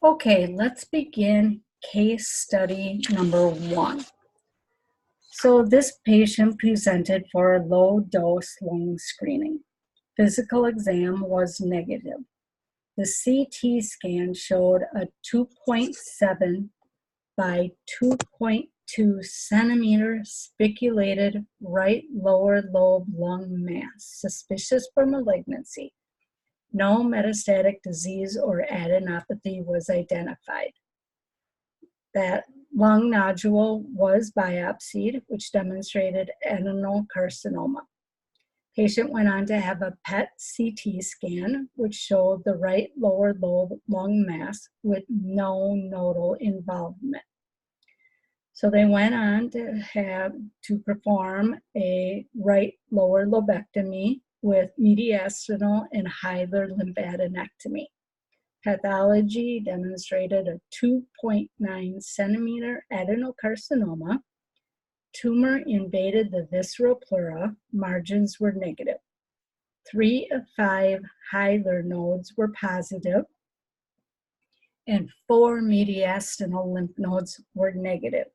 Okay, let's begin case study number 1. So this patient presented for a low-dose lung screening. Physical exam was negative. The CT scan showed a 2.7 by 2.2 centimeter spiculated right lower lobe lung mass, suspicious for malignancy. No metastatic disease or adenopathy was identified. That lung nodule was biopsied, which demonstrated adenocarcinoma. Patient went on to have a PET CT scan, which showed the right lower lobe lung mass with no nodal involvement. So they went on to perform a right lower lobectomy with mediastinal and hilar lymphadenectomy. Pathology demonstrated a 2.9 centimeter adenocarcinoma. Tumor invaded the visceral pleura. Margins were negative. 3 of 5 hilar nodes were positive, and 4 mediastinal lymph nodes were negative.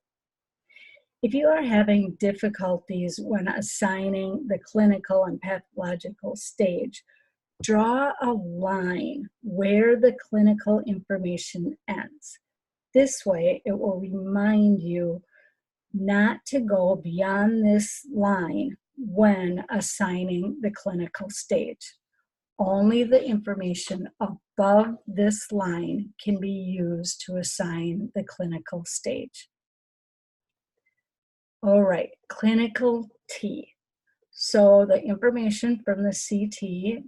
If you are having difficulties when assigning the clinical and pathological stage, draw a line where the clinical information ends. This way, it will remind you not to go beyond this line when assigning the clinical stage. Only the information above this line can be used to assign the clinical stage. All right, clinical T. So the information from the CT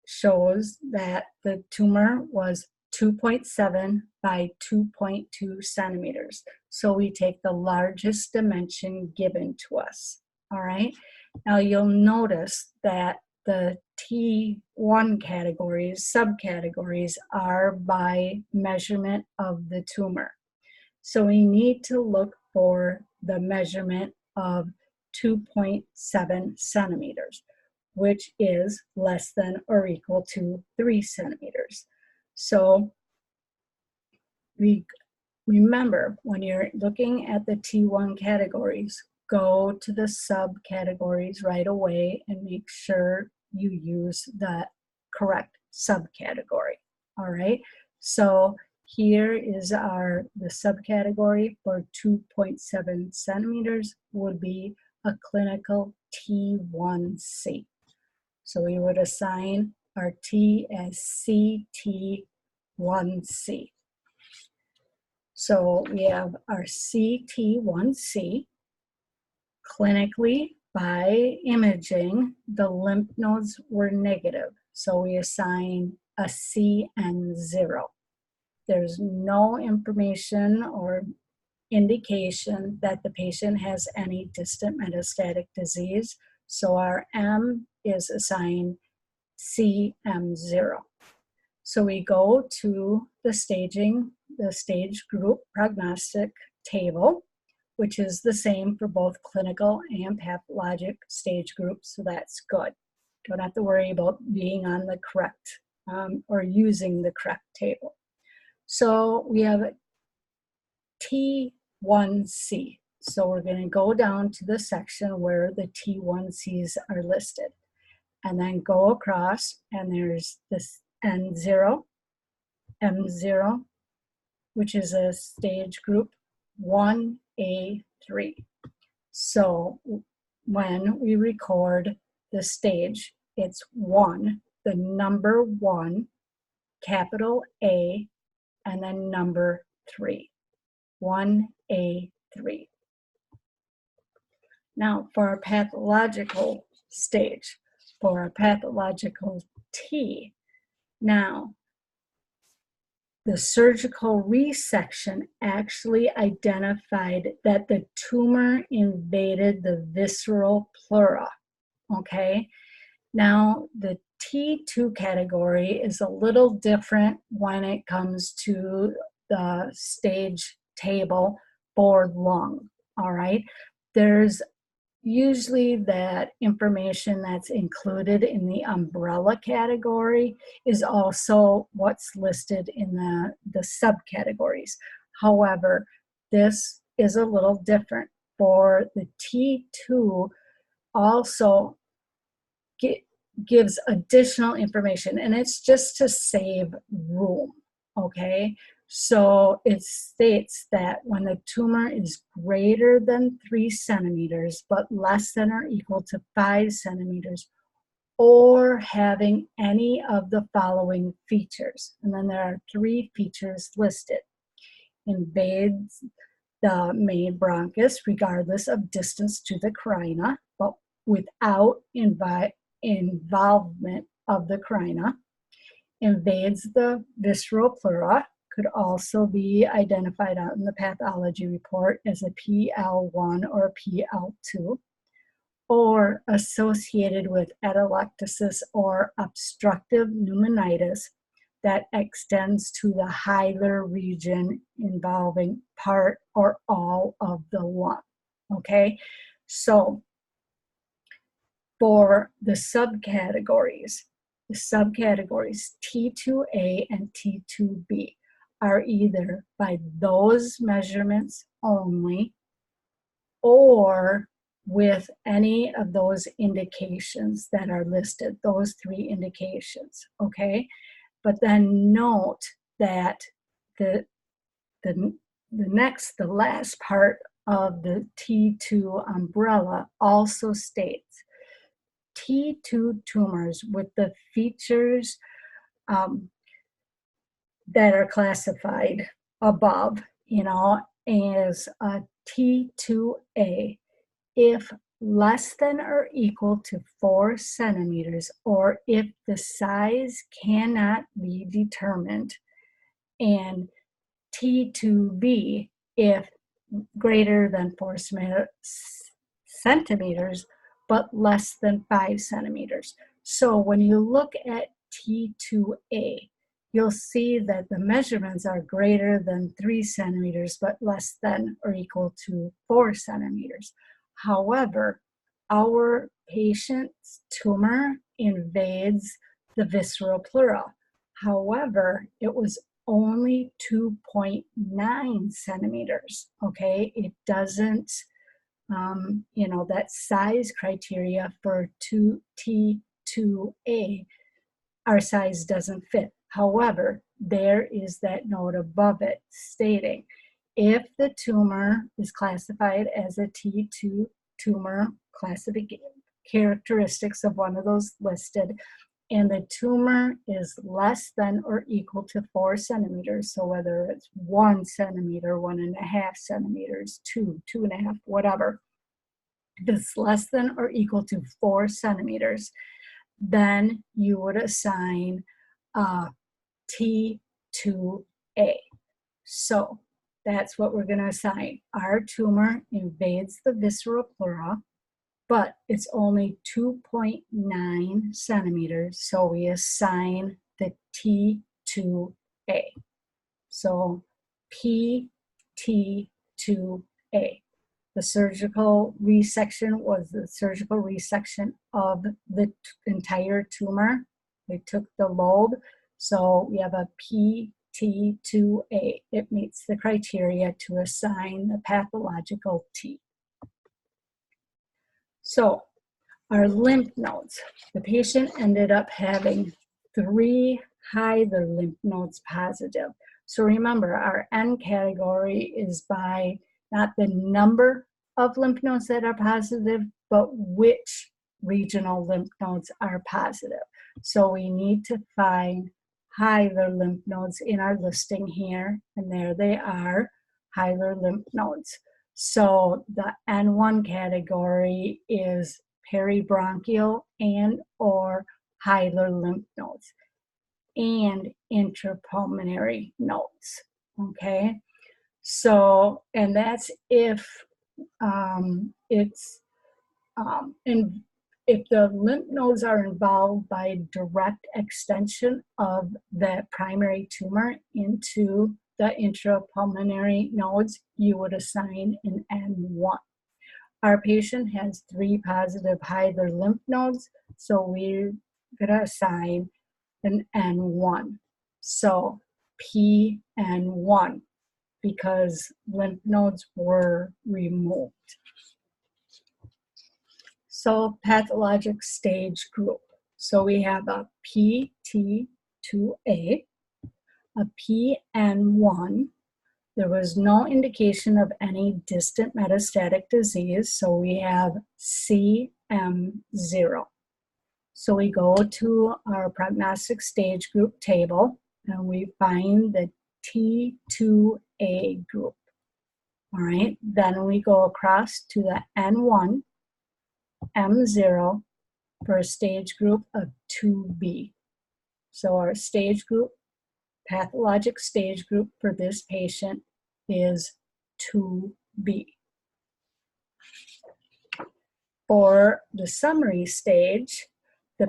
shows that the tumor was 2.7 by 2.2 centimeters. So we take the largest dimension given to us. All right. Now you'll notice that the T1 categories, subcategories, are by measurement of the tumor. So we need to look for the measurement of 2.7 centimeters, which is less than or equal to 3 centimeters. So remember, when you're looking at the T1 categories, go to the subcategories right away and make sure you use the correct subcategory. All right, so here is the subcategory for 2.7 centimeters would be a clinical T1C. So we would assign our T as CT1C. So we have our CT1C. Clinically, by imaging, the lymph nodes were negative. So we assign a CN0. There's no information or indication that the patient has any distant metastatic disease. So our M is assigned CM0. So we go to the stage group prognostic table, which is the same for both clinical and pathologic stage groups, so that's good. Don't have to worry about being on the correct or using the correct table. So we have T1C. So we're going to go down to the section where the T1Cs are listed, and then go across, and there's this N0, M0, which is a stage group 1A3. So when we record the stage, it's 1, the number 1, capital A, and then number 3, 1A3. Now for our pathological stage, for a pathological T, now the surgical resection actually identified that the tumor invaded the visceral pleura, okay? Now, the T2 category is a little different when it comes to the stage table for lung, all right? usually that information that's included in the umbrella category is also what's listed in the subcategories. However, this is a little different. For the T2, also gives additional information, and it's just to save room, okay? So it states that when the tumor is greater than 3 centimeters, but less than or equal to 5 centimeters, or having any of the following features. And then there are 3 features listed. Invades the main bronchus, regardless of distance to the carina, but without involvement of the carina. Invades the visceral pleura, could also be identified out in the pathology report as a PL1 or PL2, or associated with atelectasis or obstructive pneumonitis that extends to the hilar region involving part or all of the lung, okay? So for the subcategories T2A and T2B are either by those measurements only or with any of those indications that are listed, those 3 indications, okay? But then note that the last part of the T2 umbrella also states T2 tumors with the features that are classified above, as a T2A, if less than or equal to 4 centimeters, or if the size cannot be determined, and T2B, if greater than 4 centimeters, but less than 5 centimeters. So when you look at T2A, you'll see that the measurements are greater than 3 centimeters, but less than or equal to 4 centimeters. However, our patient's tumor invades the visceral pleura. However, it was only 2.9 centimeters, okay? It doesn't, that size criteria for T2A, our size doesn't fit. However, there is that note above it stating, if the tumor is classified as a T2 tumor, classification characteristics of one of those listed, and the tumor is less than or equal to 4 centimeters, so whether it's 1 centimeter, 1.5 centimeters, 2, 2.5, whatever, if it's less than or equal to 4 centimeters, then you would assign T2A. So that's what we're going to assign. Our tumor invades the visceral pleura, but it's only 2.9 centimeters, so we assign the T2A. So PT2A. The surgical resection was the surgical resection of the entire tumor. They took the lobe, so we have a PT2A. It meets the criteria to assign the pathological T. So our lymph nodes, the patient ended up having 3 hilar lymph nodes positive. So remember, our N category is by not the number of lymph nodes that are positive, but which regional lymph nodes are positive. So we need to find hilar lymph nodes in our listing here, and there they are, hilar lymph nodes. So the N1 category is peribronchial and or hilar lymph nodes and intrapulmonary nodes, okay? So, and that's if if the lymph nodes are involved by direct extension of the primary tumor into the intrapulmonary nodes, you would assign an N1. our patient has 3 positive Hyder lymph nodes, so we're going to assign an N1. So PN1, because lymph nodes were removed. So pathologic stage group. So we have a PT2A, a PN1. There was no indication of any distant metastatic disease, so we have CM0. So we go to our prognostic stage group table and we find the T2A group. All right, then we go across to the N1, M0 for a stage group of 2B. So our stage group, pathologic stage group for this patient is 2B. For the summary stage, the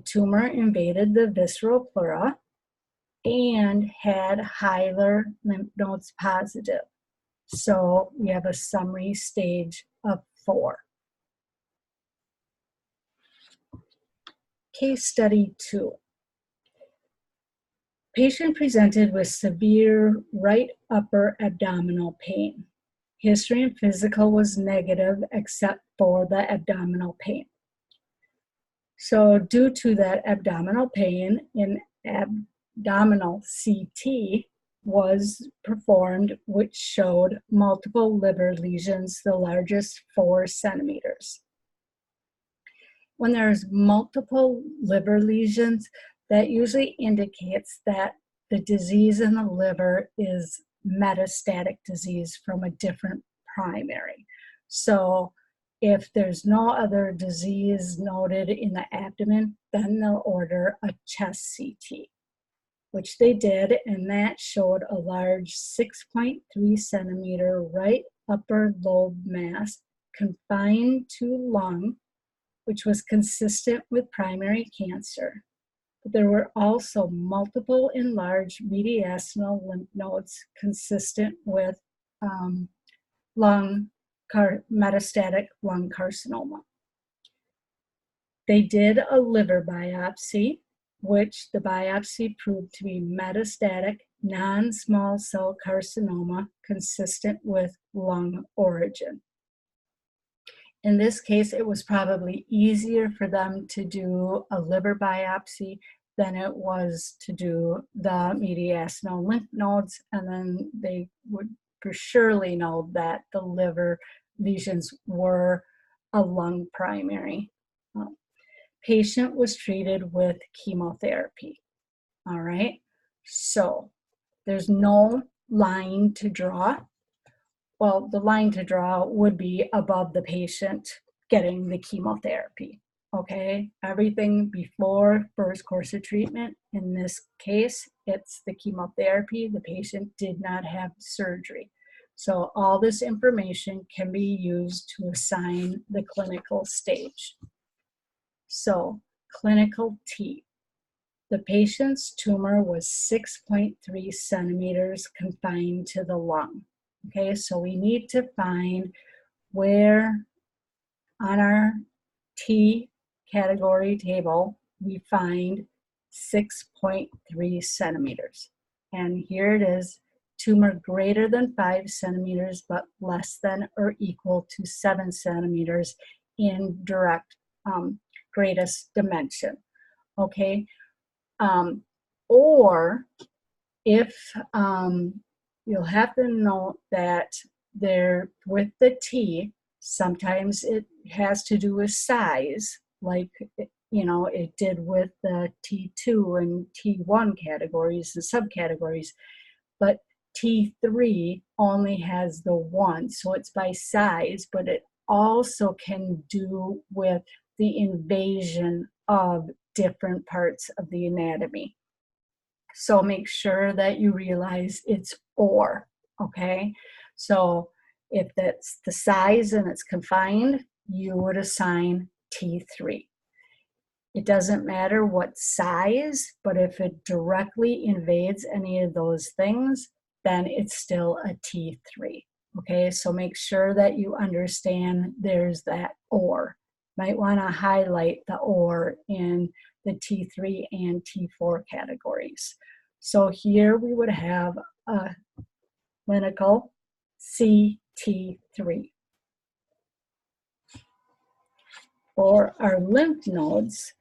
tumor invaded the visceral pleura and had hilar lymph nodes positive. So we have a summary stage of 4. Case study 2. Patient presented with severe right upper abdominal pain. History and physical was negative except for the abdominal pain. So due to that abdominal pain, an abdominal CT was performed, which showed multiple liver lesions, the largest 4 centimeters. When there's multiple liver lesions, that usually indicates that the disease in the liver is metastatic disease from a different primary. So if there's no other disease noted in the abdomen, then they'll order a chest CT, which they did, and that showed a large 6.3 centimeter right upper lobe mass confined to lung, which was consistent with primary cancer. But there were also multiple enlarged mediastinal lymph nodes consistent with metastatic lung carcinoma. They did a liver biopsy, which the biopsy proved to be metastatic non-small cell carcinoma consistent with lung origin. In this case, it was probably easier for them to do a liver biopsy than it was to do the mediastinal lymph nodes, and then they would for surely know that the liver lesions were a lung primary. Patient was treated with chemotherapy. All right, so there's no line to draw. Well, the line to draw would be above the patient getting the chemotherapy, okay? Everything before first course of treatment, in this case, it's the chemotherapy. The patient did not have surgery. So all this information can be used to assign the clinical stage. So clinical T. The patient's tumor was 6.3 centimeters confined to the lung. Okay, so we need to find where on our T category table we find 6.3 centimeters. And here it is, tumor greater than 5 centimeters but less than or equal to 7 centimeters in direct greatest dimension. Okay, or if you'll have to note that there with the T, sometimes it has to do with size, like it did with the T2 and T1 categories and subcategories, but T3 only has the 1, so it's by size, but it also can do with the invasion of different parts of the anatomy. So make sure that you realize it's or, okay? So if that's the size and it's confined, you would assign T3. It doesn't matter what size, but if it directly invades any of those things, then it's still a T3. Okay, so make sure that you understand there's that or. Might want to highlight the or in the T3 and T4 categories. So here we would have a clinical CT3. For our lymph nodes,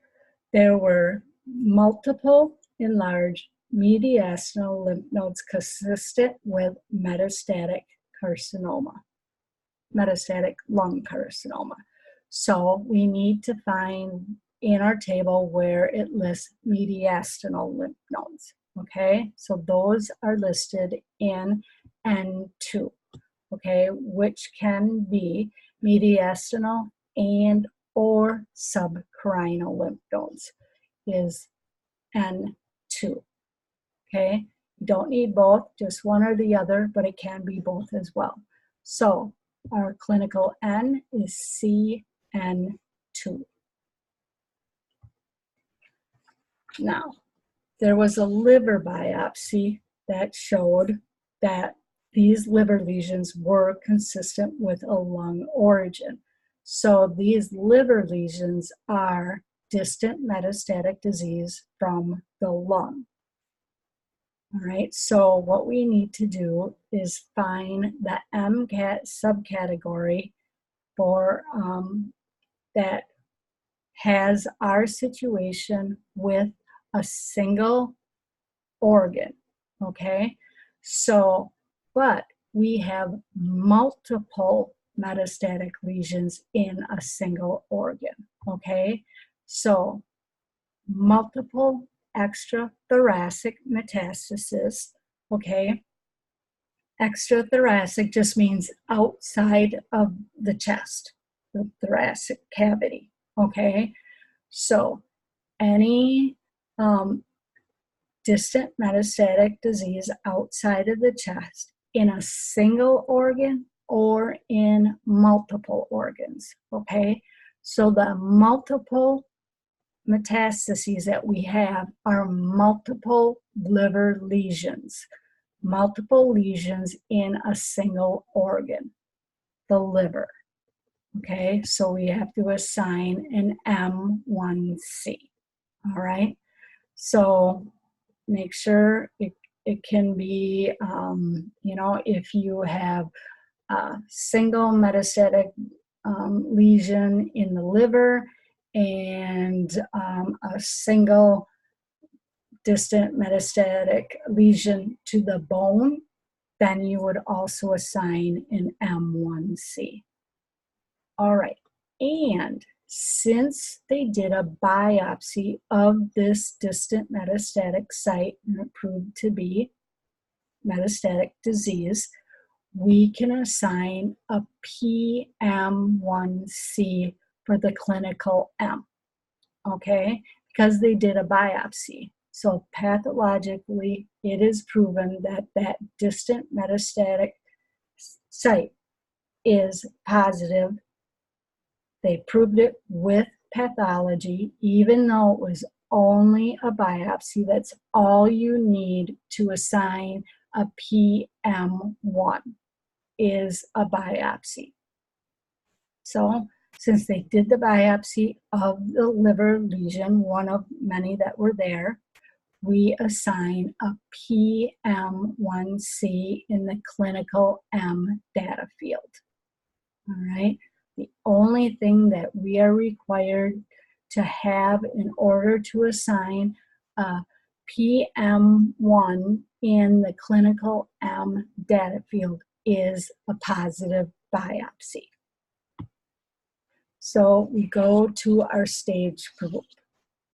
there were multiple enlarged mediastinal lymph nodes consistent with metastatic carcinoma, metastatic lung carcinoma. So we need to find in our table where it lists mediastinal lymph nodes. Okay, so those are listed in N2, okay, which can be mediastinal and or subcarinal lymph nodes is N2, okay? You don't need both, just one or the other, but it can be both as well. So our clinical N is CN2. Now, there was a liver biopsy that showed that these liver lesions were consistent with a lung origin. So these liver lesions are distant metastatic disease from the lung. All right, so what we need to do is find the MCAT subcategory for that has our situation with a single organ, okay? So, but we have multiple metastatic lesions in a single organ, okay? So, multiple extrathoracic metastasis, okay? Extrathoracic just means outside of the chest, the thoracic cavity, okay? So, any distant metastatic disease outside of the chest in a single organ or in multiple organs, okay? So the multiple metastases that we have are multiple liver lesions in a single organ, the liver, okay? So we have to assign an M1C, all right? So make sure it can be, if you have a single metastatic lesion in the liver and a single distant metastatic lesion to the bone, then you would also assign an M1C. All right, and since they did a biopsy of this distant metastatic site and it proved to be metastatic disease, we can assign a PM1C for the clinical M, okay? Because they did a biopsy. So pathologically, it is proven that that distant metastatic site is positive. They proved it with pathology, even though it was only a biopsy. That's all you need to assign a PM1 is a biopsy. So since they did the biopsy of the liver lesion, one of many that were there, we assign a PM1C in the clinical M data field. All right. The only thing that we are required to have in order to assign a PM1 in the clinical M data field is a positive biopsy. So we go to our stage group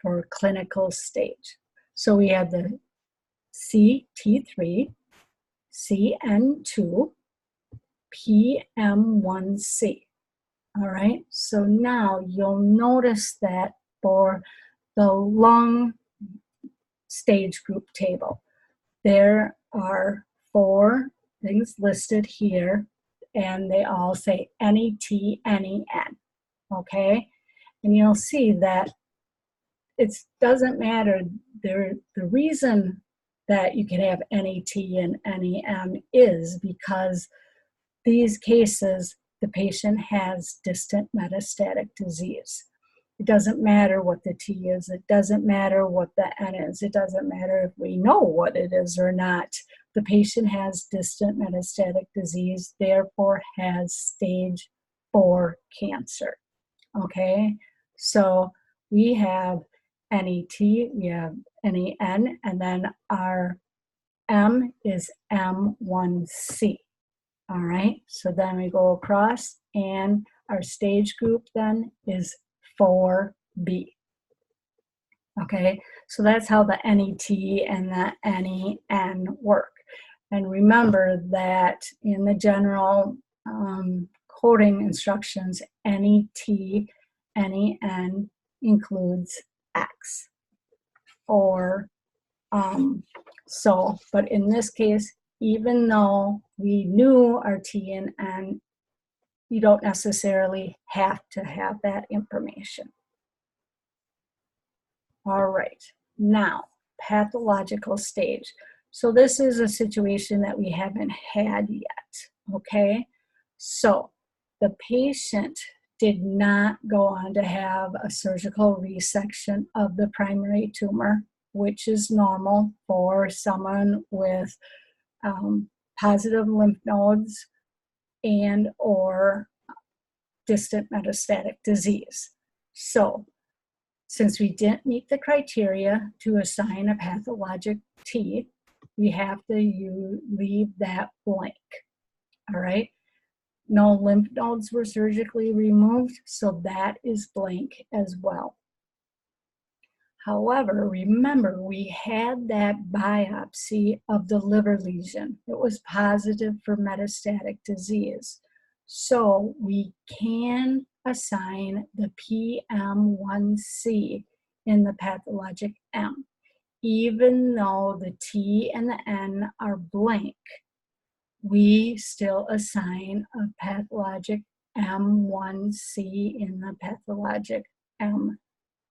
for clinical stage. So we have the CT3, CN2, PM1C. All right, so now you'll notice that for the lung stage group table, there are 4 things listed here, and they all say NET, NEN, okay? And you'll see that it doesn't matter. The reason that you can have NET and NEM is because these cases, the patient has distant metastatic disease. It doesn't matter what the T is. It doesn't matter what the N is. It doesn't matter if we know what it is or not. The patient has distant metastatic disease, therefore has stage 4 cancer. Okay, so we have NET, we have NEN, and then our M is M1C. All right, so then we go across, and our stage group then is 4B. Okay, so that's how the NET and the NEN work. And remember that in the general coding instructions, NET, NEN includes X. Or so, but in this case, even though we knew our T and N, you don't necessarily have to have that information. All right, now pathological stage. So this is a situation that we haven't had yet, okay? So the patient did not go on to have a surgical resection of the primary tumor, which is normal for someone with positive lymph nodes and or distant metastatic disease. So since we didn't meet the criteria to assign a pathologic T, we have to leave that blank, all right? No lymph nodes were surgically removed, so that is blank as well. However, remember, we had that biopsy of the liver lesion. It was positive for metastatic disease. So we can assign the PM1C in the pathologic M. Even though the T and the N are blank, we still assign a pathologic M1C in the pathologic M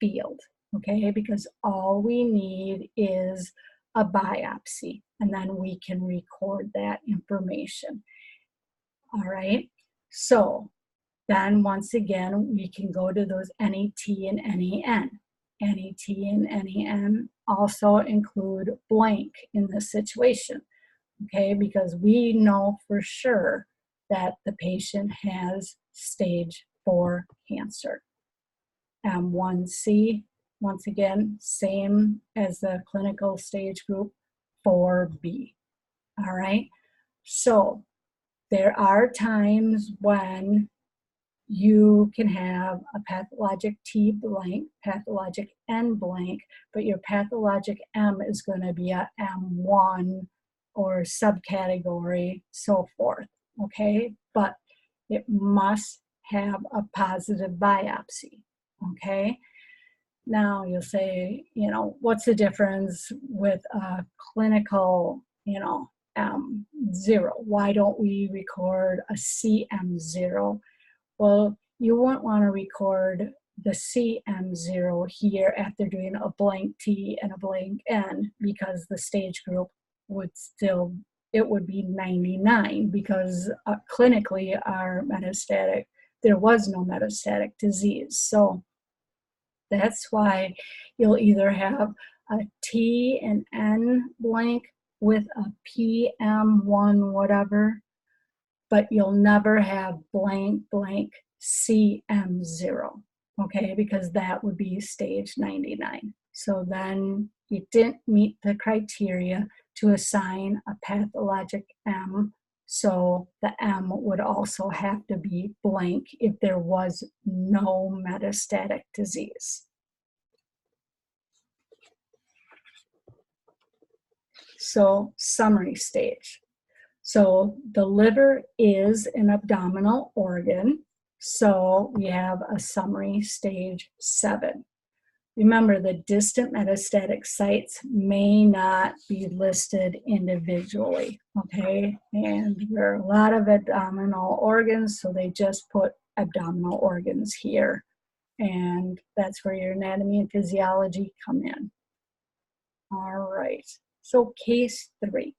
field, okay? Because all we need is a biopsy, and then we can record that information. All right, so then once again, we can go to those NET and NEN. NET and NEN also include blank in this situation, okay? Because we know for sure that the patient has stage 4 cancer. M1C, once again, same as the clinical stage group, 4B. All right, so there are times when you can have a pathologic T blank, pathologic N blank, but your pathologic M is going to be a M1 or subcategory, so forth, okay? But it must have a positive biopsy, okay? Now you'll say, you know, what's the difference with a clinical, you know, M0? Why don't we record a CM0? Well, you won't want to record the CM0 here after doing a blank T and a blank N, because the stage group would still, it would be 99, because clinically our metastatic, there was no metastatic disease. So that's why you'll either have a T and N blank with a PM1 whatever, but you'll never have blank blank CM0, okay? Because that would be stage 99. So then you didn't meet the criteria to assign a pathologic M, so the M would also have to be blank if there was no metastatic disease. So summary stage. So the liver is an abdominal organ, so we have a summary stage 7. Remember, the distant metastatic sites may not be listed individually, okay? And there are a lot of abdominal organs, so they just put abdominal organs here. And that's where your anatomy and physiology come in. All right, so case 3.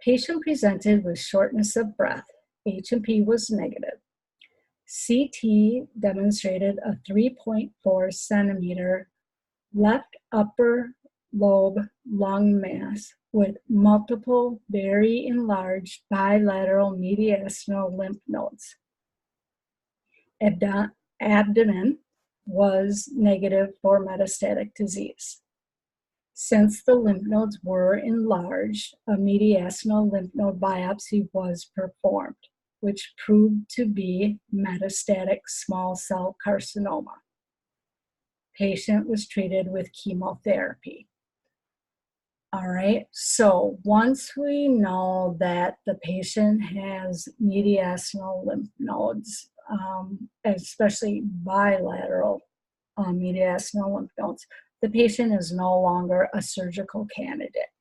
Patient presented with shortness of breath. H&P was negative. CT demonstrated a 3.4 centimeter left upper lobe lung mass with multiple very enlarged bilateral mediastinal lymph nodes. Abdomen was negative for metastatic disease. Since the lymph nodes were enlarged, a mediastinal lymph node biopsy was performed, which proved to be metastatic small cell carcinoma. Patient was treated with chemotherapy. All right, so once we know that the patient has mediastinal lymph nodes, especially bilateral mediastinal lymph nodes, the patient is no longer a surgical candidate.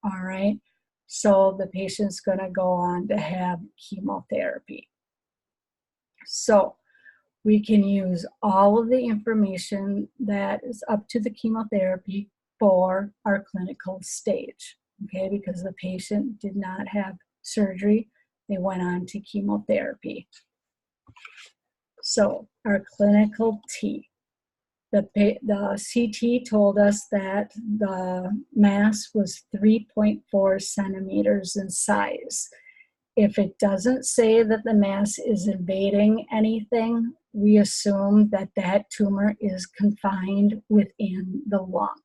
All right, so the patient's going to go on to have chemotherapy. So we can use all of the information that is up to the chemotherapy for our clinical stage, okay, because the patient did not have surgery, they went on to chemotherapy. So our clinical T, the CT told us that the mass was 3.4 centimeters in size. If it doesn't say that the mass is invading anything, we assume that that tumor is confined within the lung.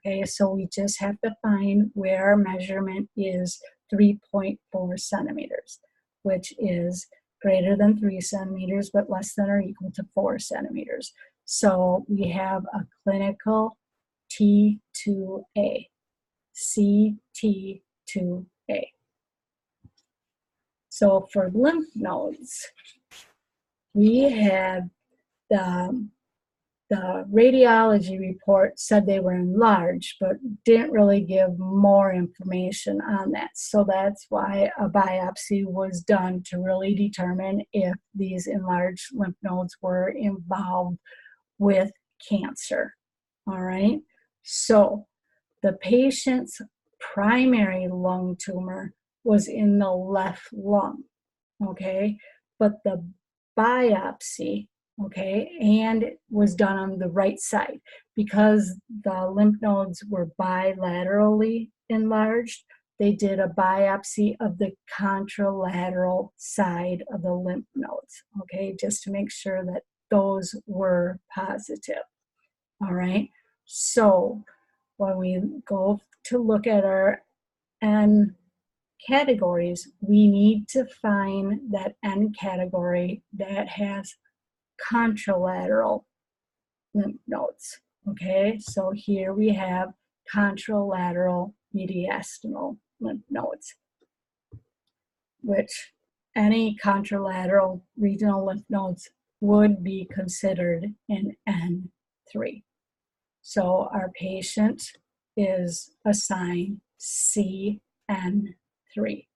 Okay, so we just have to find where our measurement is 3.4 centimeters, which is greater than 3 centimeters, but less than or equal to 4 centimeters. So we have a clinical T2A, CT2A. So for lymph nodes, we had the radiology report said they were enlarged, but didn't really give more information on that. So that's why a biopsy was done to really determine if these enlarged lymph nodes were involved with cancer. All right. So the patient's primary lung tumor was in the left lung. Okay. But the biopsy, okay, and it was done on the right side because the lymph nodes were bilaterally enlarged. They did a biopsy of the contralateral side of the lymph nodes, okay, just to make sure that those were positive. All right, so when we go to look at our N categories, we need to find that N category that has contralateral lymph nodes. Okay, so here we have contralateral mediastinal lymph nodes, which any contralateral regional lymph nodes would be considered in N3. So our patient is assigned CN3.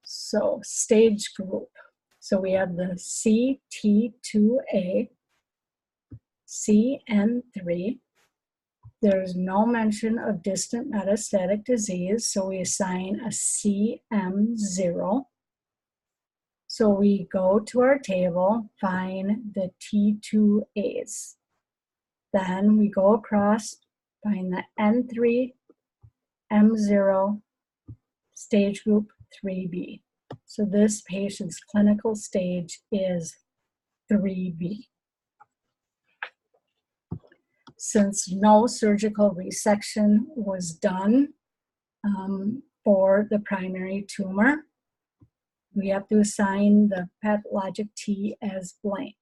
So stage group. So we have the CT2A, CN3. There's no mention of distant metastatic disease, so we assign a CM0. So we go to our table, find the T2As. Then we go across, find the N3, M0, stage group 3B. So this patient's clinical stage is 3B. Since no surgical resection was done for the primary tumor, we have to assign the pathologic T as blank.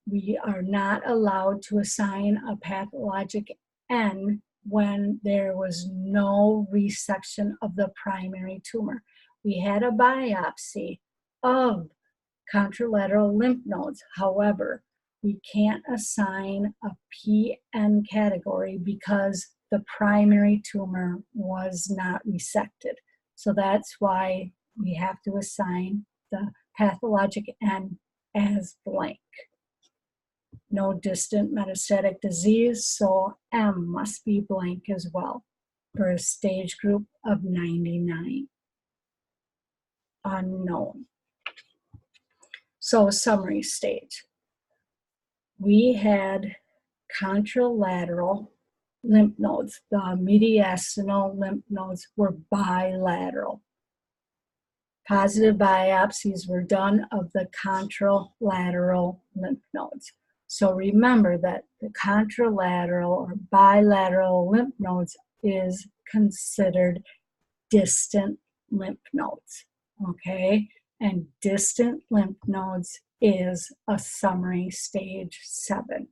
We are not allowed to assign a pathologic N when there was no resection of the primary tumor. We had a biopsy of contralateral lymph nodes. However, we can't assign a PN category because the primary tumor was not resected. So that's why we have to assign the pathologic N as blank. no distant metastatic disease, so M must be blank as well for a stage group of 99. Unknown. So summary stage. We had contralateral lymph nodes. The mediastinal lymph nodes were bilateral. Positive biopsies were done of the contralateral lymph nodes. So remember that the contralateral or bilateral lymph nodes is considered distant lymph nodes, okay? And distant lymph nodes is a summary stage 7.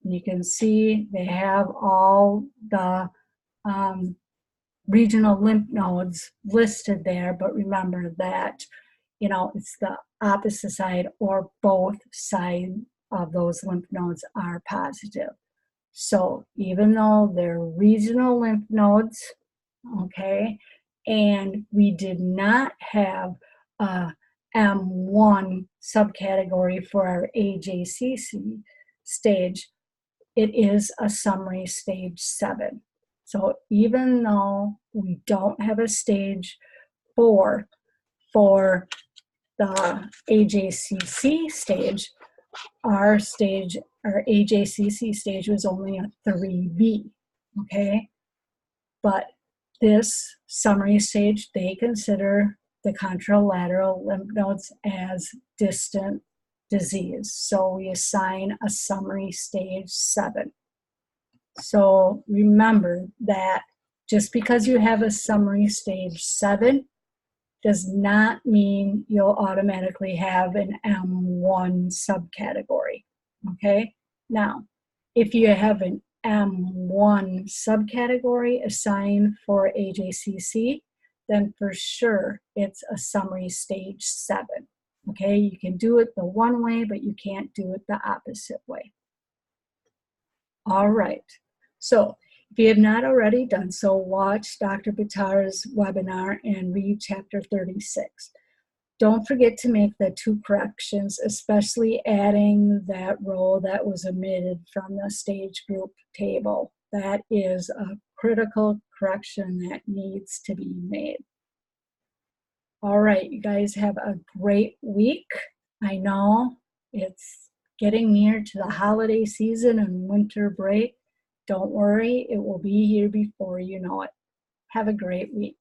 And you can see they have all the regional lymph nodes listed there, but remember that, it's the opposite side or both sides of those lymph nodes are positive. So even though they're regional lymph nodes, okay, and we did not have a M1 subcategory for our AJCC stage, it is a summary stage 7. So even though we don't have a stage 4 for the AJCC stage, our AJCC stage was only a 3B, okay? But this summary stage, they consider the contralateral lymph nodes as distant disease. So we assign a summary stage 7. So remember that just because you have a summary stage 7 does not mean you'll automatically have an M1 subcategory, okay? Now, if you have an M1 subcategory assigned for AJCC, then for sure it's a summary stage 7, okay? You can do it the one way, but you can't do it the opposite way. All right, so if you have not already done so, watch Dr. Bittar's webinar and read chapter 36. Don't forget to make the 2 corrections, especially adding that row that was omitted from the stage group table. That is a critical correction that needs to be made. All right, you guys have a great week. I know it's getting near to the holiday season and winter break. Don't worry, it will be here before you know it. Have a great week.